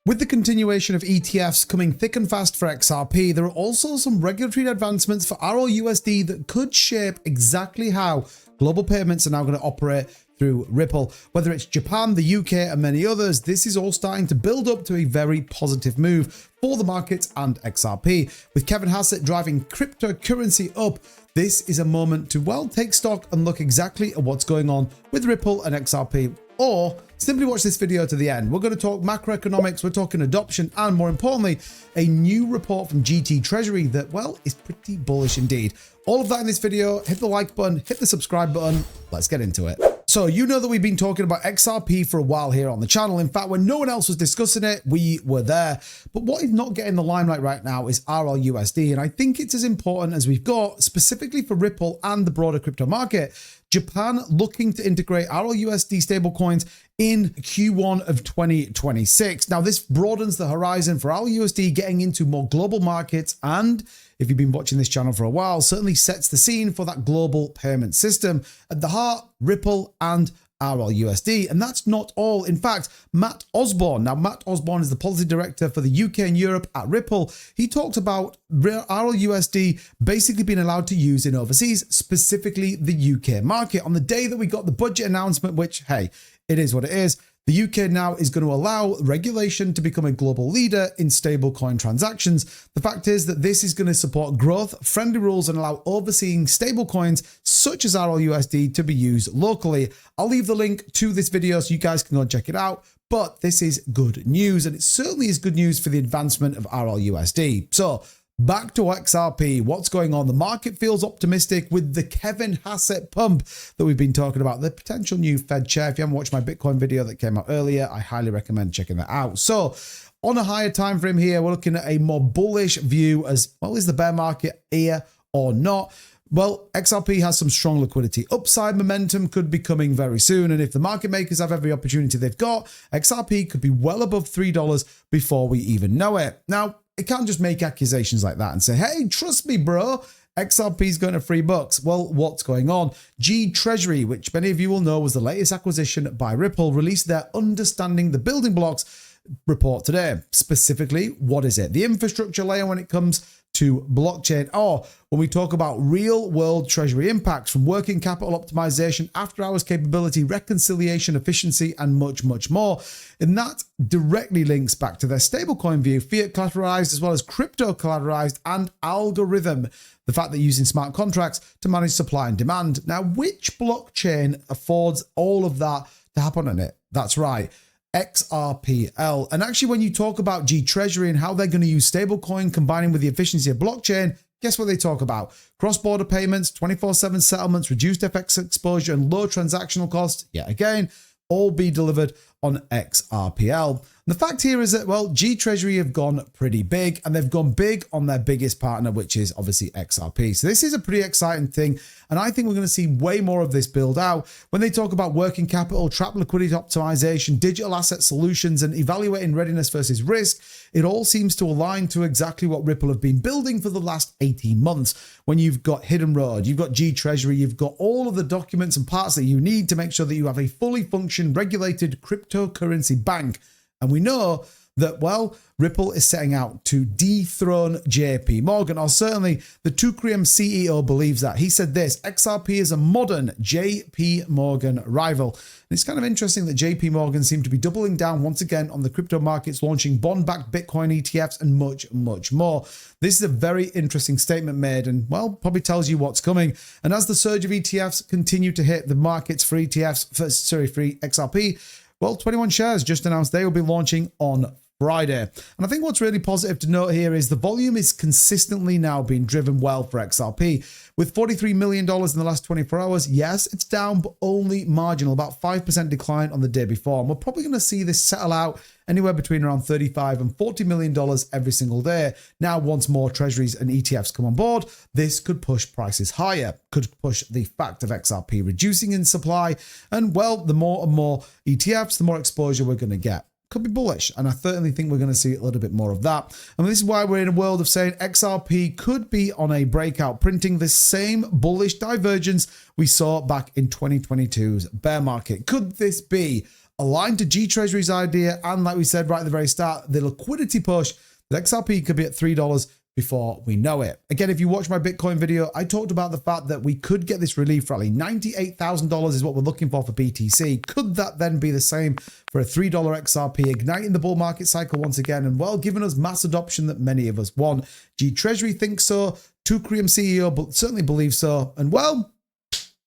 With the continuation of ETFs coming thick and fast for XRP, there are also some regulatory advancements for RLUSD that could shape exactly how global payments are now going to operate through Ripple. Whether it's Japan, the UK, and many others, this is all starting to build up to a very positive move for the markets and XRP. With Kevin Hassett driving cryptocurrency up, this is a moment to, well, take stock and look exactly at what's going on with Ripple and XRP. Or simply watch this video to the end. We're going to talk macroeconomics, we're talking adoption, and more importantly, a new report from Gtreasury that, well, is pretty bullish indeed. All of that in this video. Hit the like button, hit the subscribe button. Let's get into it. So you know that we've been talking about XRP for a while here on the channel. In fact, when no one else was discussing it, we were there. But what is not getting the limelight right now is RLUSD. And I think it's as important as we've got, specifically for Ripple and the broader crypto market. Japan looking to integrate RLUSD stablecoins in Q1 of 2026. Now, this broadens the horizon for RLUSD getting into more global markets, and if you've been watching this channel for a while, certainly sets the scene for that global payment system. At the heart, Ripple and RLUSD. And that's not all. In fact, Matt Osborne is the policy director for the UK and Europe at Ripple. He talked about RLUSD basically being allowed to use in overseas, specifically the UK market. On the day that we got the budget announcement, which, hey, it is what it is, the UK now is going to allow regulation to become a global leader in stablecoin transactions. The fact is that this is going to support growth, friendly rules, and allow overseeing stablecoins such as RLUSD to be used locally. I'll leave the link to this video so you guys can go and check it out. But this is good news, and it certainly is good news for the advancement of RLUSD. So back to XRP. What's going on? The market feels optimistic with the Kevin Hassett pump that we've been talking about, the potential new Fed chair. If you haven't watched my Bitcoin video that came out earlier, I highly recommend checking that out. So on a higher time frame here, we're looking at a more bullish view as, well, is the bear market here or not? Well, XRP has some strong liquidity. Upside momentum could be coming very soon. And if the market makers have every opportunity they've got, XRP could be well above $3 before we even know it. Now, it can't just make accusations like that and say, hey, trust me, bro, XRP is going to $3. Well, what's going on? Gtreasury, which many of you will know was the latest acquisition by Ripple, released their Understanding the Building Blocks report today. Specifically, what is it? The infrastructure layer when it comes to blockchain, or when we talk about real world treasury impacts from working capital optimization, after hours capability, reconciliation, efficiency, and much, much more. And that directly links back to their stablecoin view, fiat collateralized as well as crypto collateralized, and algorithm. The fact that using smart contracts to manage supply and demand. Now, which blockchain affords all of that to happen on it? That's right, XRPL. And actually, when you talk about Gtreasury and how they're going to use stablecoin combining with the efficiency of blockchain, guess what they talk about? Cross-border payments, 24/7 settlements, reduced FX exposure, and low transactional costs, yet again, all be delivered on XRPL. And the fact here is that, well, Gtreasury have gone pretty big, and they've gone big on their biggest partner, which is obviously XRP. So this is a pretty exciting thing, and I think we're going to see way more of this build out. When they talk about working capital, trap liquidity optimization, digital asset solutions, and evaluating readiness versus risk, it all seems to align to exactly what Ripple have been building for the last 18 months. When you've got Hidden Road, you've got Gtreasury, you've got all of the documents and parts that you need to make sure that you have a fully functioning, regulated cryptocurrency bank. And we know that, well, Ripple is setting out to dethrone JP Morgan, or certainly the Tukrium CEO believes that. He said this: XRP is a modern JP Morgan rival. And it's kind of interesting that JP Morgan seem to be doubling down once again on the crypto markets, launching bond-backed Bitcoin ETFs and much, much more. This is a very interesting statement made, and, well, probably tells you what's coming. And as the surge of ETFs continue to hit the markets for XRP, well, 21 Shares just announced they will be launching on Friday. And I think what's really positive to note here is the volume is consistently now being driven well for XRP. With $43 million in the last 24 hours, yes, it's down, but only marginal, about 5% decline on the day before. And we're probably going to see this settle out anywhere between around $35 and $40 million every single day. Now, once more treasuries and ETFs come on board, this could push prices higher, could push the fact of XRP reducing in supply. And, well, the more and more ETFs, the more exposure we're going to get. Could be bullish, and I certainly think we're going to see a little bit more of that. And this is why we're in a world of saying XRP could be on a breakout, printing the same bullish divergence we saw back in 2022's bear market. Could this be aligned to Gtreasury's idea, and like we said right at the very start, the liquidity push that XRP could be at $3 before we know it. Again, if you watch my Bitcoin video, I talked about the fact that we could get this relief rally. $98,000 is what we're looking for BTC. Could that then be the same for a $3 XRP, igniting the bull market cycle once again, and well, giving us mass adoption that many of us want? Gtreasury thinks so, Gtreasury CEO but certainly believes so, and well,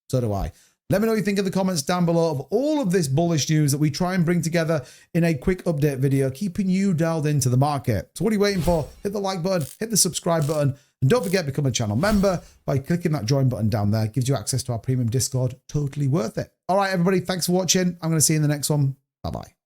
so do I. Let me know what you think in the comments down below of all of this bullish news that we try and bring together in a quick update video, keeping you dialed into the market. So what are you waiting for? Hit the like button, hit the subscribe button, and don't forget to become a channel member by clicking that join button down there. It gives you access to our premium Discord. Totally worth it. All right, everybody, thanks for watching. I'm going to see you in the next one. Bye-bye.